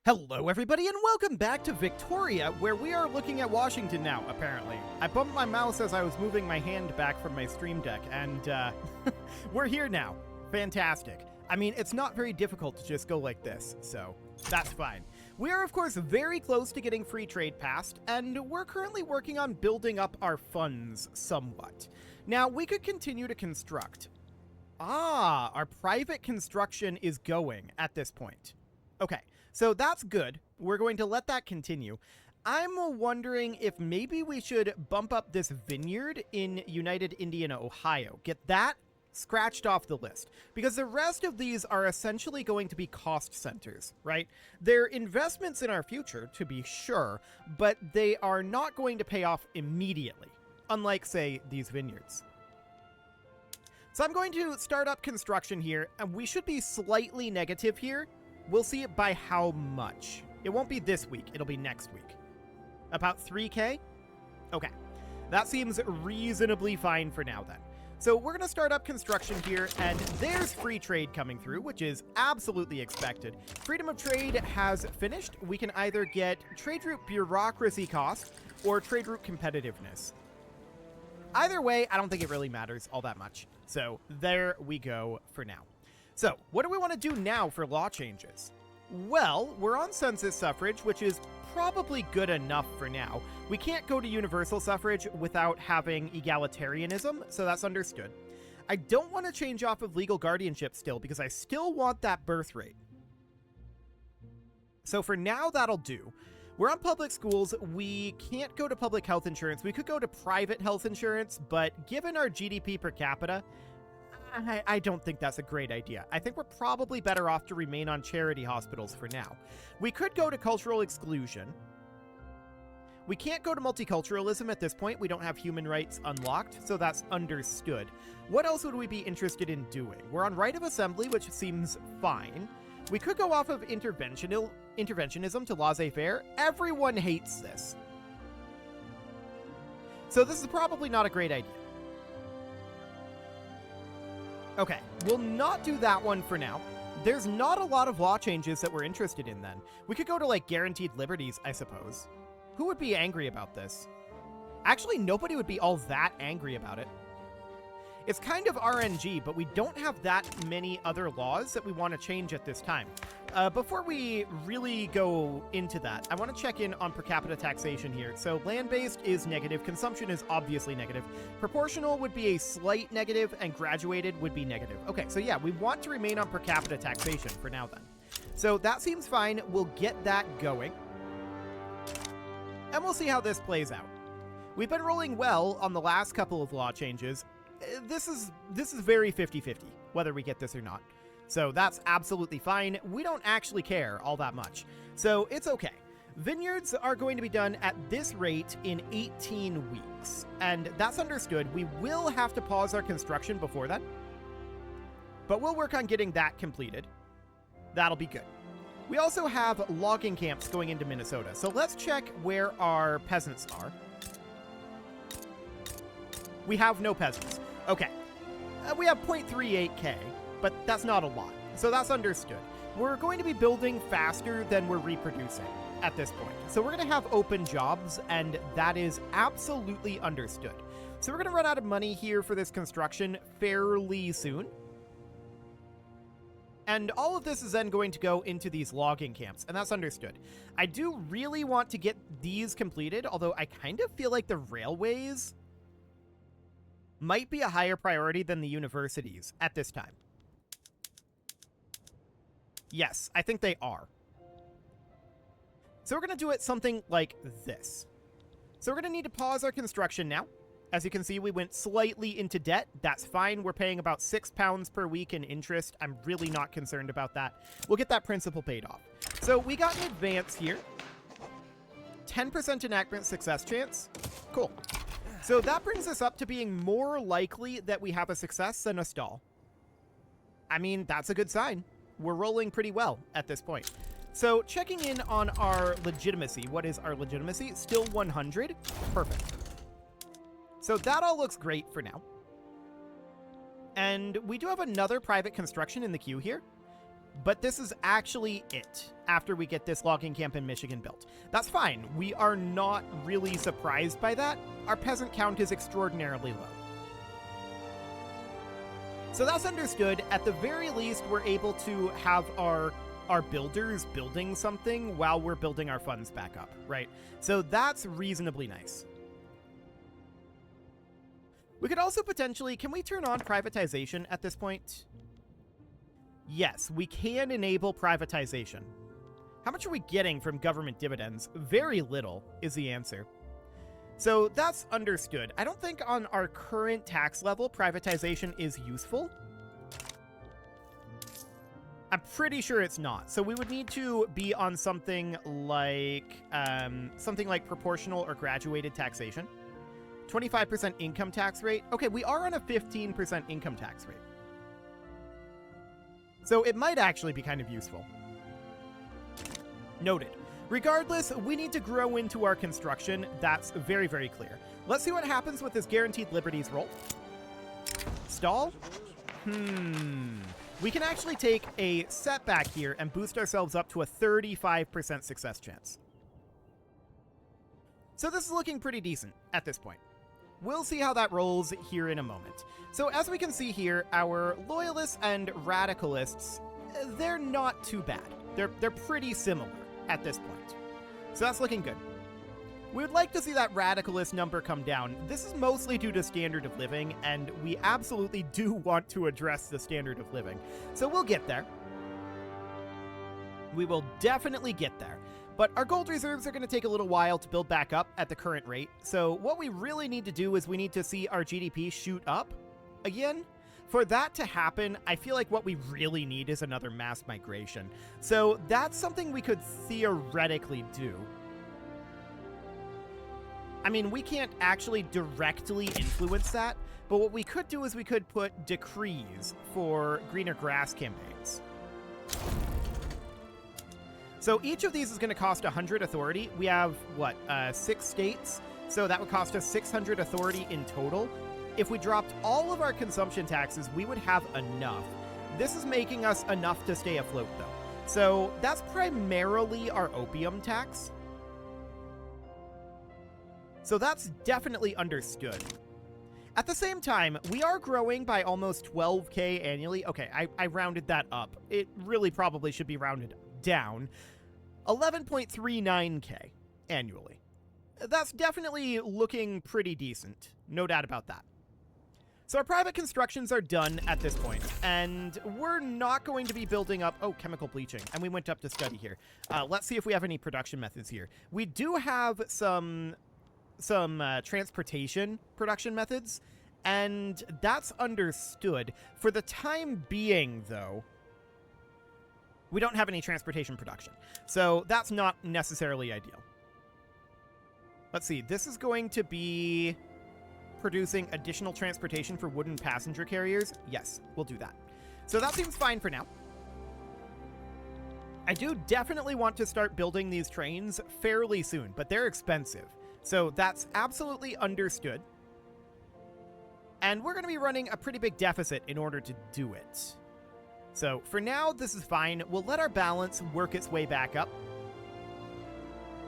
Hello everybody and welcome back to Victoria, where we are looking at Washington now, apparently. I bumped my mouse as I was moving my hand back from my stream deck, and we're here now. Fantastic. I mean, it's not very difficult to just go like this, so that's fine. We are, of course, very close to getting free trade passed, and we're currently working on building up our funds somewhat. Now, we could continue to construct. Our private construction is going at this point. Okay. So that's good. We're going to let that continue. I'm wondering if maybe we should bump up this vineyard in United Indiana, Ohio. Get that scratched off the list. Because the rest of these are essentially going to be cost centers, right? They're investments in our future, to be sure, but they are not going to pay off immediately. Unlike, say, these vineyards. So I'm going to start up construction here, and we should be slightly negative here. We'll see it by how much. It won't be this week, it'll be next week. About 3K? Okay. That seems reasonably fine for now then. So we're going to start up construction here, and there's free trade coming through, which is absolutely expected. Freedom of trade has finished. We can either get trade route bureaucracy cost or trade route competitiveness. Either way, I don't think it really matters all that much. So there we go for now. So, what do we want to do now for law changes? Well, we're on census suffrage, which is probably good enough for now. We can't go to universal suffrage without having egalitarianism, so that's understood. I don't want to change off of legal guardianship still, because I still want that birth rate. So for now, that'll do. We're on public schools. We can't go to public health insurance. We could go to private health insurance, but given our GDP per capita, I don't think that's a great idea. I think we're probably better off to remain on charity hospitals for now. We could go to cultural exclusion. We can't go to multiculturalism at this point. We don't have human rights unlocked, so that's understood. What else would we be interested in doing? We're on right of assembly, which seems fine. We could go off of interventionism to laissez-faire. Everyone hates this. So this is probably not a great idea. Okay, we'll not do that one for now. There's not a lot of law changes that we're interested in then. We could go to, like, guaranteed liberties, I suppose. Who would be angry about this? Actually, nobody would be all that angry about it. It's kind of RNG, but we don't have that many other laws that we want to change at this time. Before we really go into that, I want to check in on per capita taxation here. So land-based is negative, consumption is obviously negative, proportional would be a slight negative, and graduated would be negative. Okay, so yeah, we want to remain on per capita taxation for now then. So that seems fine, we'll get that going. And we'll see how this plays out. We've been rolling well on the last couple of law changes. This is very 50-50, whether we get this or not. So that's absolutely fine. We don't actually care all that much. So it's okay. Vineyards are going to be done at this rate in 18 weeks. And that's understood. We will have to pause our construction before then. But we'll work on getting that completed. That'll be good. We also have logging camps going into Minnesota. So let's check where our peasants are. We have no peasants. Okay. We have 0.38k, but that's not a lot. So that's understood. We're going to be building faster than we're reproducing at this point. So we're going to have open jobs, and that is absolutely understood. So we're going to run out of money here for this construction fairly soon. And all of this is then going to go into these logging camps, and that's understood. I do really want to get these completed, although I kind of feel like the railways might be a higher priority than the universities at this time. Yes, I think they are. So we're going to do it something like this. So we're going to need to pause our construction now. As you can see, we went slightly into debt. That's fine. We're paying about £6 per week in interest. I'm really not concerned about that. We'll get that principal paid off. So we got an advance here. 10% enactment success chance. Cool. So that brings us up to being more likely that we have a success than a stall. I mean, that's a good sign. We're rolling pretty well at this point. So checking in on our legitimacy. What is our legitimacy? Still 100. Perfect. So that all looks great for now. And we do have another private construction in the queue here. but this is actually it after we get this logging camp in Michigan built. That's fine. We are not really surprised by that. Our peasant count is extraordinarily low. So that's understood. At the very least, we're able to have our builders building something while we're building our funds back up, right? So that's reasonably nice. We could also potentially, can we turn on privatization at this point? Yes, we can enable privatization. How much are we getting from government dividends? Very little is the answer. So that's understood. I don't think on our current tax level, privatization is useful. I'm pretty sure it's not. So we would need to be on something like proportional or graduated taxation. 25% income tax rate. Okay, we are on a 15% income tax rate. So it might actually be kind of useful. Noted. Regardless, we need to grow into our construction. That's very, very clear. Let's see what happens with this guaranteed liberties roll. Stall? We can actually take a setback here and boost ourselves up to a 35% success chance. So this is looking pretty decent at this point. We'll see how that rolls here in a moment. So as we can see here, our loyalists and radicalists, they're not too bad. They're pretty similar at this point. So that's looking good. We would like to see that radicalist number come down. This is mostly due to standard of living, and we absolutely do want to address the standard of living. So we'll get there. We will definitely get there. But our gold reserves are going to take a little while to build back up at the current rate. So what we really need to do is we need to see our GDP shoot up again. For that to happen, I feel like what we really need is another mass migration. So that's something we could theoretically do. I mean, we can't actually directly influence that, but what we could do is we could put decrees for greener grass campaigns. So each of these is going to cost 100 authority. We have, what, 6 states? So that would cost us 600 authority in total. If we dropped all of our consumption taxes, we would have enough. This is making us enough to stay afloat, though. So that's primarily our opium tax. So that's definitely understood. At the same time, we are growing by almost 12k annually. Okay, I rounded that up. It really probably should be rounded down. 11.39k annually. That's definitely looking pretty decent. No doubt about that. So our private constructions are done at this point, and we're not going to be building up... Oh, chemical bleaching. And we went up to study here. Let's see if we have any production methods here. We do have some transportation production methods, and that's understood. For the time being, though, we don't have any transportation production. So that's not necessarily ideal. Let's see. This is going to be producing additional transportation for wooden passenger carriers. Yes, we'll do that. So that seems fine for now. I do definitely want to start building these trains fairly soon, but they're expensive. So that's absolutely understood. And we're going to be running a pretty big deficit in order to do it. So for now, this is fine. We'll let our balance work its way back up.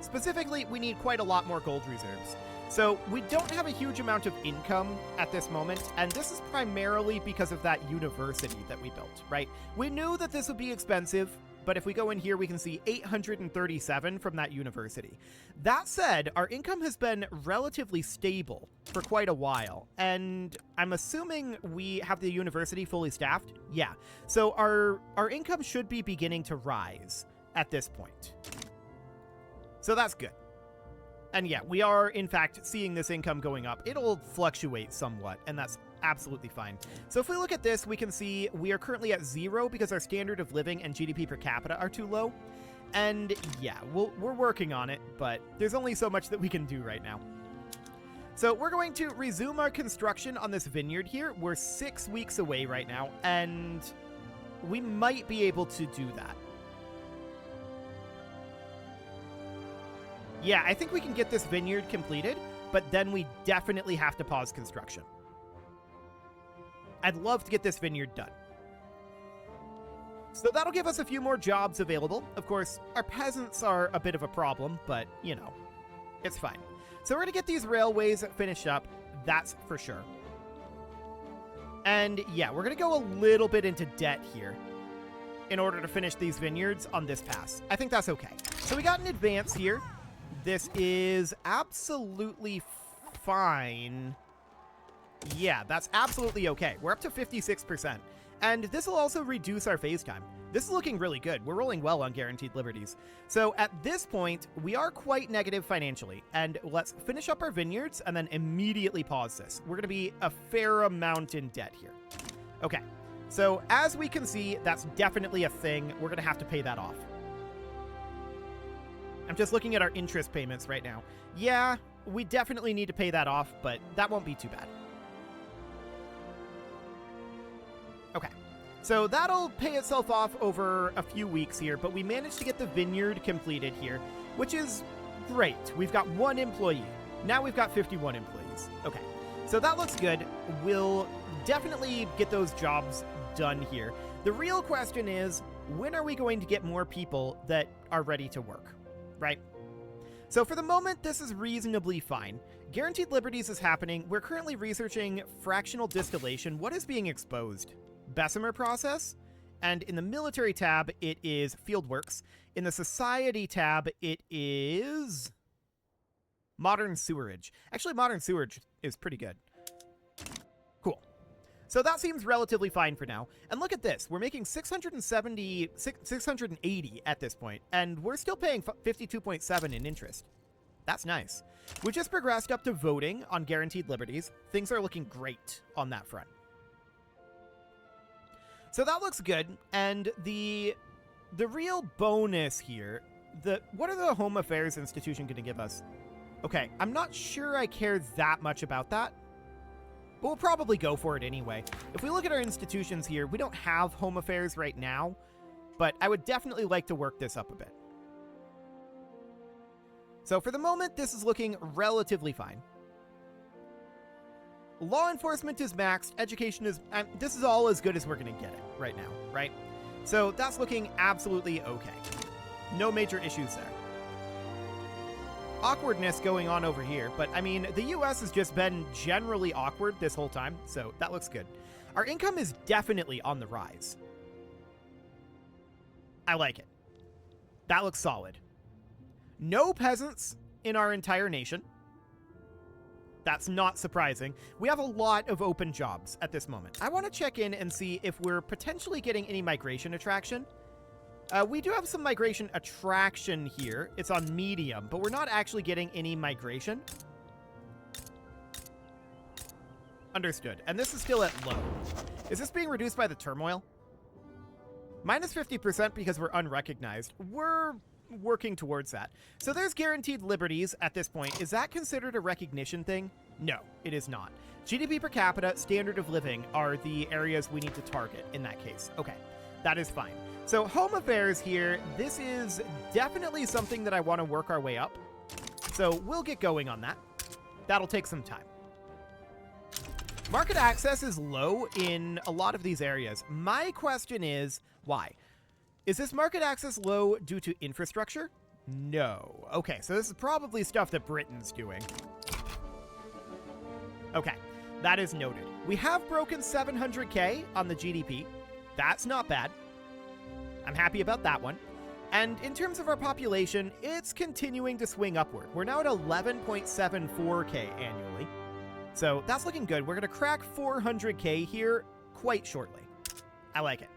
Specifically, we need quite a lot more gold reserves. So we don't have a huge amount of income at this moment, and this is primarily because of that university that we built, right? We knew that this would be expensive, but if we go in here, we can see 837 from that university. That said, our income has been relatively stable for quite a while, and I'm assuming we have the university fully staffed? Yeah. So our income should be beginning to rise at this point. So that's good. And yeah, we are, in fact, seeing this income going up. It'll fluctuate somewhat, and that's absolutely fine. So if we look at this, we can see we are currently at 0 because our standard of living and GDP per capita are too low. And yeah, we're working on it, but there's only so much that we can do right now. So we're going to resume our construction on this vineyard here. We're 6 weeks away right now, and we might be able to do that. Yeah, I think we can get this vineyard completed, but then we definitely have to pause construction. I'd love to get this vineyard done. So that'll give us a few more jobs available. Of course, our peasants are a bit of a problem, but, you know, it's fine. So we're going to get these railways finished up, that's for sure. And yeah, we're going to go a little bit into debt here in order to finish these vineyards on this pass. I think that's okay. So we got an advance here. This is absolutely fine. Yeah, that's absolutely okay. We're up to 56%. And this will also reduce our phase time. This is looking really good. We're rolling well on guaranteed liberties. So at this point, we are quite negative financially. And let's finish up our vineyards and then immediately pause this. We're going to be a fair amount in debt here. Okay. So as we can see, that's definitely a thing. We're going to have to pay that off. I'm just looking at our interest payments right now. Yeah, we definitely need to pay that off, but that won't be too bad. Okay, so that'll pay itself off over a few weeks here, but we managed to get the vineyard completed here, which is great. We've got 1 employee. Now we've got 51 employees. Okay, so that looks good. We'll definitely get those jobs done here. The real question is, when are we going to get more people that are ready to work, right? So for the moment, this is reasonably fine. Guaranteed liberties is happening. We're currently researching fractional distillation. What is being exposed? Bessemer process. And in the military tab, it is fieldworks. In the society tab, it is modern sewerage. Actually, modern sewerage is pretty good. Cool. So that seems relatively fine for now. And look at this. We're making 680 at this point, and we're still paying 52.7 in interest. That's nice. We just progressed up to voting on guaranteed liberties. Things are looking great on that front. So that looks good, and the real bonus here, what are the Home Affairs Institution going to give us? Okay, I'm not sure I care that much about that, but we'll probably go for it anyway. If we look at our institutions here, we don't have Home Affairs right now, but I would definitely like to work this up a bit. So for the moment, this is looking relatively fine. Law enforcement is maxed, education is... this is all as good as we're going to get it right now, right? So that's looking absolutely okay. No major issues there. Awkwardness going on over here, but I mean, the US has just been generally awkward this whole time, so that looks good. Our income is definitely on the rise. I like it. That looks solid. No peasants in our entire nation. That's not surprising. We have a lot of open jobs at this moment. I want to check in and see if we're potentially getting any migration attraction. We do have some migration attraction here. It's on medium, but we're not actually getting any migration. Understood. And this is still at low. Is this being reduced by the turmoil? Minus 50% because we're unrecognized. We're working towards that. So there's guaranteed liberties at this point. Is that considered a recognition thing? No, it is not. GDP per capita, standard of living are the areas we need to target in that case. Okay, that is fine. So Home Affairs here, this is definitely something that I want to work our way up. So we'll get going on that. That'll take some time. Market access is low in a lot of these areas. My question is, why? Is this market access low due to infrastructure? No. Okay, so this is probably stuff that Britain's doing. Okay, that is noted. We have broken 700K on the GDP. That's not bad. I'm happy about that one. And in terms of our population, it's continuing to swing upward. We're now at 11.74K annually. So that's looking good. We're going to crack 400K here quite shortly. I like it.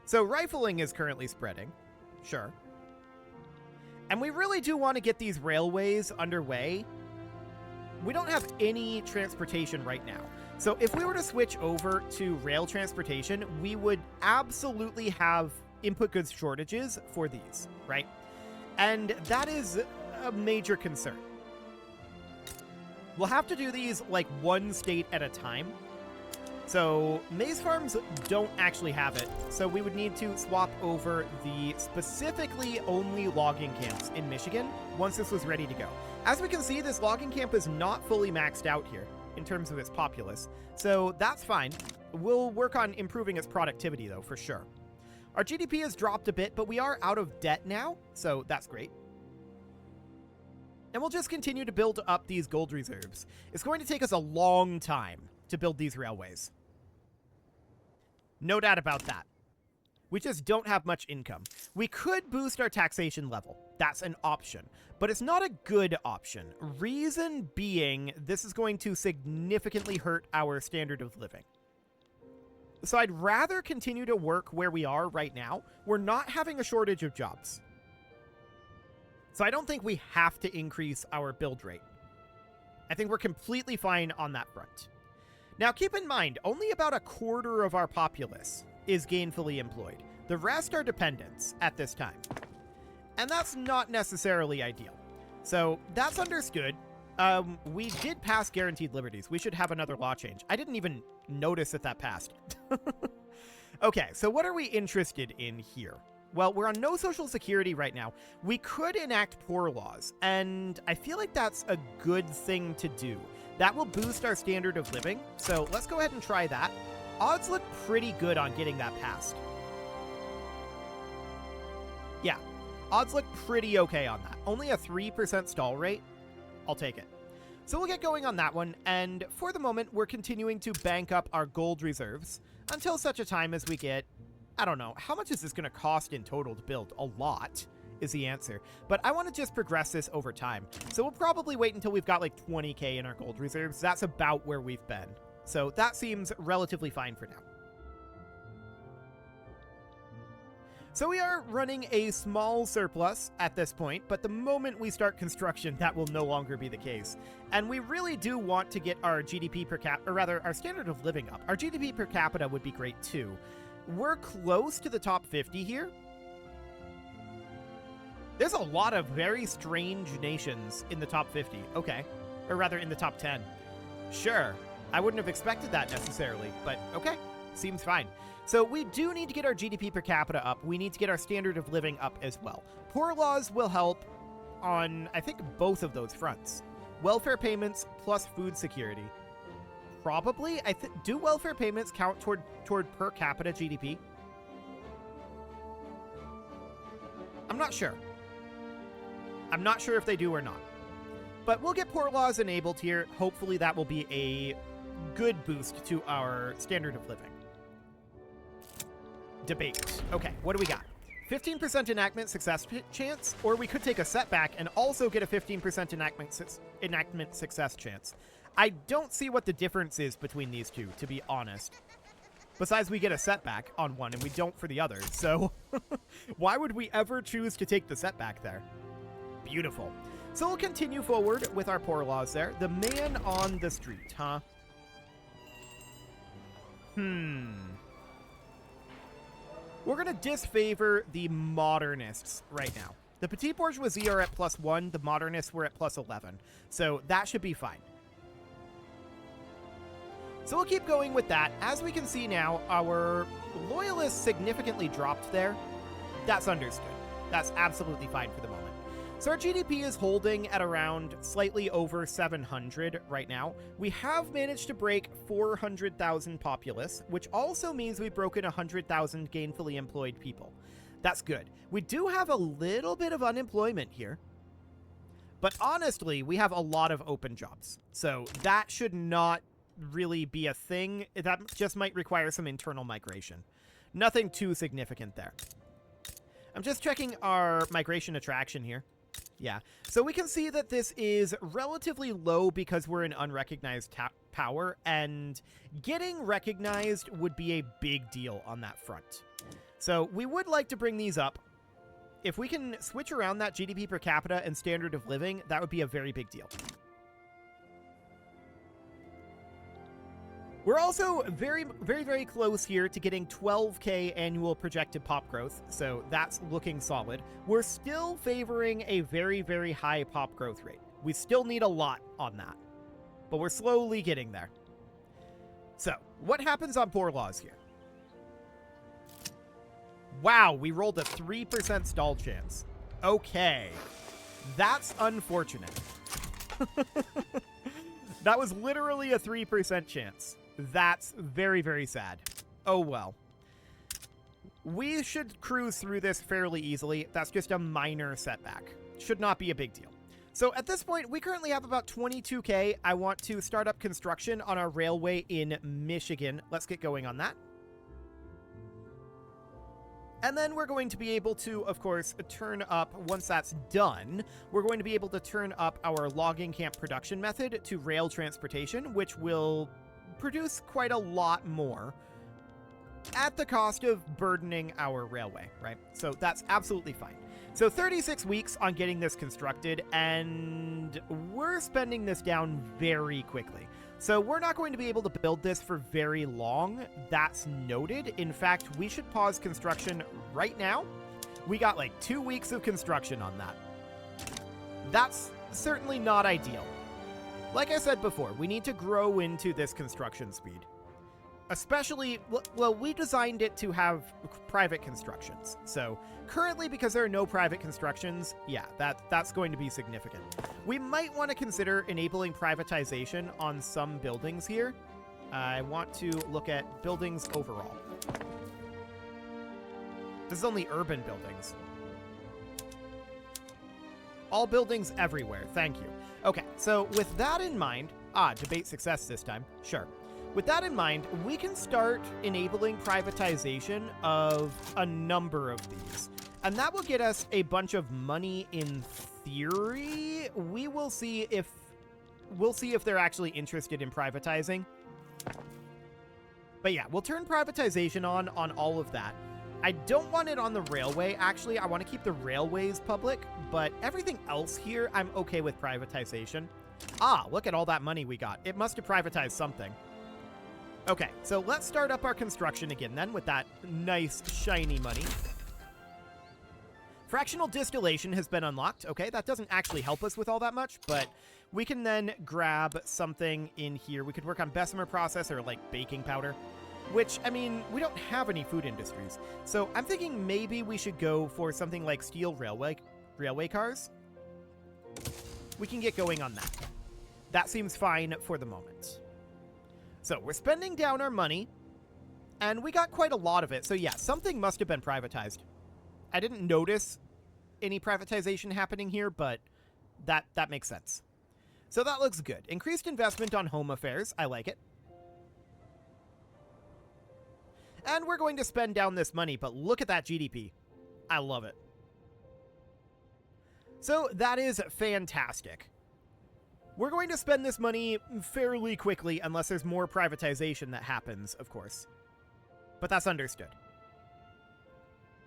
So rifling is currently spreading. Sure. And we really do want to get these railways underway. We don't have any transportation right now. So if we were to switch over to rail transportation, we would absolutely have input goods shortages for these, right? And that is a major concern. We'll have to do these like one state at a time. So maize farms don't actually have it. So we would need to swap over the specifically only logging camps in Michigan once this was ready to go. As we can see, this logging camp is not fully maxed out here in terms of its populace. So that's fine. We'll work on improving its productivity, though, for sure. Our GDP has dropped a bit, but we are out of debt now, so that's great. And we'll just continue to build up these gold reserves. It's going to take us a long time to build these railways. No doubt about that. We just don't have much income. We could boost our taxation level. That's an option. But it's not a good option. Reason being, this is going to significantly hurt our standard of living. So I'd rather continue to work where we are right now. We're not having a shortage of jobs. So I don't think we have to increase our build rate. I think we're completely fine on that front. Now keep in mind, only about a quarter of our populace is gainfully employed. The rest are dependents at this time. And that's not necessarily ideal. So that's understood. We did pass guaranteed liberties. We should have another law change. I didn't even notice that passed. Okay, so what are we interested in here? Well, we're on no social security right now. We could enact poor laws, and I feel like that's a good thing to do. That will boost our standard of living, so let's go ahead and try that. Odds look pretty good on getting that passed. Yeah, odds look pretty okay on that. Only a 3% stall rate. I'll take it. So we'll get going on that one, and for the moment, we're continuing to bank up our gold reserves until such a time as we get, I don't know, how much is this going to cost in total to build? A lot is the answer, but I want to just progress this over time. So we'll probably wait until we've got like 20k in our gold reserves. That's about where we've been. So that seems relatively fine for now. So we are running a small surplus at this point, but the moment we start construction, that will no longer be the case. And we really do want to get our GDP per capita, or rather our standard of living up. Our GDP per capita would be great too. We're close to the top 50 here. There's a lot of very strange nations in the top 50. Okay. Or rather in the top 10. Sure. I wouldn't have expected that necessarily, but okay. Seems fine. So we do need to get our GDP per capita up. We need to get our standard of living up as well. Poor laws will help on, I think, both of those fronts. Welfare payments plus food security. Probably. Do welfare payments count toward per capita GDP? I'm not sure. I'm not sure if they do or not. But we'll get poor laws enabled here. Hopefully that will be a good boost to our standard of living. Debate. Okay, what do we got? 15% enactment success chance, or we could take a setback and also get a 15% enactment success chance. I don't see what the difference is between these two, to be honest. Besides, we get a setback on one and we don't for the other, so why would we ever choose to take the setback there? Beautiful. So we'll continue forward with our poor laws there. The man on the street, huh? We're going to disfavor the modernists right now. The petit bourgeoisie are at +1. The modernists were at +11. So that should be fine. So we'll keep going with that. As we can see now, our loyalists significantly dropped there. That's understood. That's absolutely fine for the moment. So our GDP is holding at around slightly over 700 right now. We have managed to break 400,000 populace, which also means we've broken 100,000 gainfully employed people. That's good. We do have a little bit of unemployment here, but honestly, we have a lot of open jobs. So that should not really be a thing. That just might require some internal migration. Nothing too significant there. I'm just checking our migration attraction here. Yeah, so we can see that this is relatively low because we're an unrecognized power, and getting recognized would be a big deal on that front. So we would like to bring these up. If we can switch around that GDP per capita and standard of living, that would be a very big deal. We're also very close here to getting 12k annual projected pop growth, so that's looking solid. We're still favoring a very high pop growth rate. We still need a lot on that, but we're slowly getting there. So, what happens on poor laws here? Wow, we rolled a 3% stall chance. Okay, that's unfortunate. That was literally a 3% chance. That's very, very sad. Oh, well. We should cruise through this fairly easily. That's just a minor setback. Should not be a big deal. So at this point, we currently have about 22K. I want to start up construction on our railway in Michigan. Let's get going on that. And then we're going to be able to, of course, turn up, once that's done, we're going to be able to turn up our logging camp production method to rail transportation, which will produce quite a lot more at the cost of burdening our railway, right? So that's absolutely fine. So 36 weeks on getting this constructed, and we're spending this down very quickly. So we're not going to be able to build this for very long. That's noted. In fact, we should pause construction right now. We got like 2 weeks of construction on that. That's certainly not ideal. Like I said before, we need to grow into this construction speed. Especially, well, we designed it to have private constructions. So currently, because there are no private constructions, yeah, that's going to be significant. We might want to consider enabling privatization on some buildings here. I want to look at buildings overall. This is only urban buildings. All buildings everywhere, thank you. Okay, so with that in mind, debate success this time, sure. With that in mind, we can start enabling privatization of a number of these. And that will get us a bunch of money in theory. We'll see if they're actually interested in privatizing. But yeah, we'll turn privatization on all of that. I don't want it on the railway, actually. I want to keep the railways public, but everything else here, I'm okay with privatization. Look at all that money we got. It must have privatized something. Okay, so let's start up our construction again then with that nice shiny money. Fractional distillation has been unlocked. Okay, that doesn't actually help us with all that much, but we can then grab something in here. We could work on Bessemer process or like baking powder, which, I mean, we don't have any food industries. So I'm thinking maybe we should go for something like steel railway cars. We can get going on that. That seems fine for the moment. So we're spending down our money, and we got quite a lot of it. So yeah, something must have been privatized. I didn't notice any privatization happening here, but that makes sense. So that looks good. Increased investment on home affairs. I like it. And we're going to spend down this money, but look at that GDP. I love it. So that is fantastic. We're going to spend this money fairly quickly unless there's more privatization that happens, of course. But that's understood.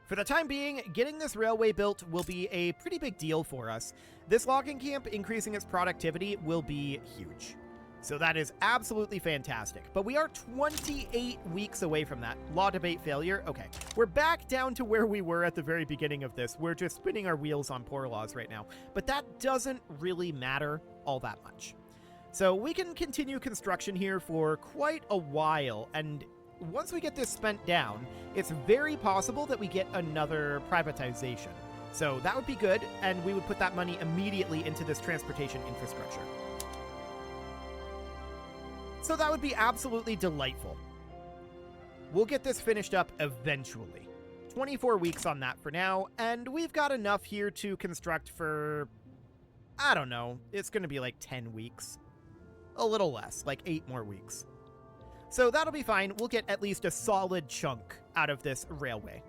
For the time being, getting this railway built will be a pretty big deal for us. This logging camp increasing its productivity will be huge. So that is absolutely fantastic. But we are 28 weeks away from that. Law debate failure. Okay, we're back down to where we were at the very beginning of this. We're just spinning our wheels on poor laws right now. But that doesn't really matter all that much. So we can continue construction here for quite a while. And once we get this spent down, it's very possible that we get another privatization. So that would be good. And we would put that money immediately into this transportation infrastructure. So that would be absolutely delightful. We'll get this finished up eventually. 24 weeks on that for now, and we've got enough here to construct for, I don't know, it's going to be like 10 weeks. A little less, like 8 more weeks. So that'll be fine. We'll get at least a solid chunk out of this railway.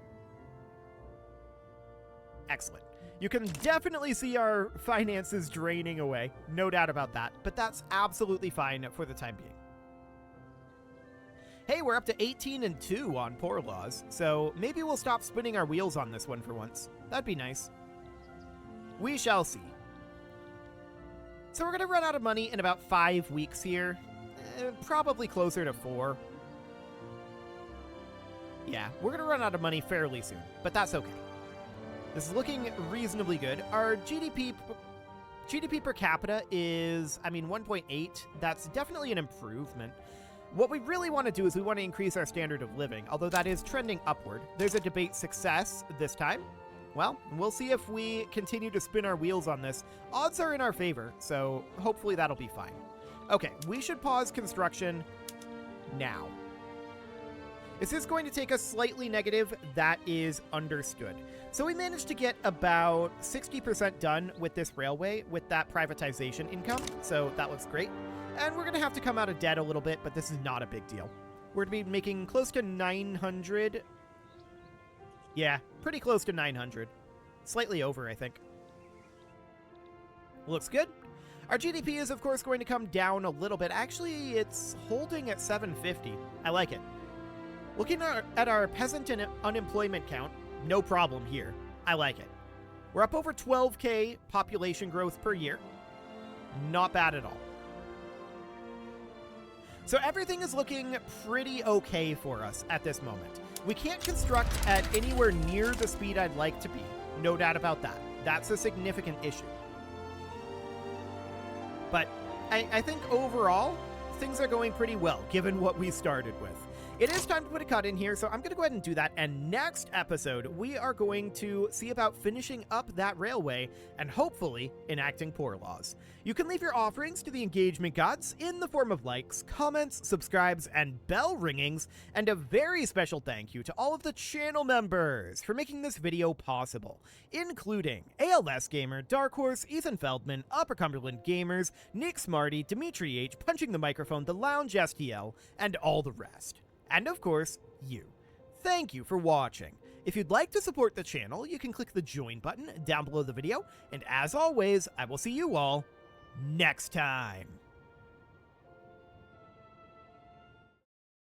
Excellent. You can definitely see our finances draining away. No doubt about that, but that's absolutely fine for the time being. Hey, we're up to 18-2 on poor laws, so maybe we'll stop spinning our wheels on this one for once. That'd be nice. We shall see. So we're going to run out of money in about 5 weeks here. Probably closer to 4. Yeah, we're going to run out of money fairly soon, but that's okay. This is looking reasonably good. Our GDP per capita is, 1.8. That's definitely an improvement. What we really want to do is we want to increase our standard of living, although that is trending upward. There's a debate success this time. Well, we'll see if we continue to spin our wheels on this. Odds are in our favor, so hopefully that'll be fine. Okay, we should pause construction now. This is going to take us slightly negative. That is understood. So we managed to get about 60% done with this railway with that privatization income. So that looks great. And we're going to have to come out of debt a little bit, but this is not a big deal. We're going to be making close to 900. Yeah, pretty close to 900. Slightly over, I think. Looks good. Our GDP is, of course, going to come down a little bit. Actually, it's holding at 750. I like it. Looking at our peasant and unemployment count, no problem here. I like it. We're up over 12K population growth per year. Not bad at all. So everything is looking pretty okay for us at this moment. We can't construct at anywhere near the speed I'd like to be. No doubt about that. That's a significant issue. But I think overall, things are going pretty well, given what we started with. It is time to put a cut in here, so I'm going to go ahead and do that. And next episode, we are going to see about finishing up that railway and hopefully enacting poor laws. You can leave your offerings to the engagement gods in the form of likes, comments, subscribes, and bell ringings. And a very special thank you to all of the channel members for making this video possible, including ALS Gamer, Dark Horse, Ethan Feldman, Upper Cumberland Gamers, Nick Smarty, Dimitri H, Punching the Microphone, The Lounge STL, and all the rest. And of course, you. Thank you for watching. If you'd like to support the channel, you can click the join button down below the video. And as always, I will see you all next time.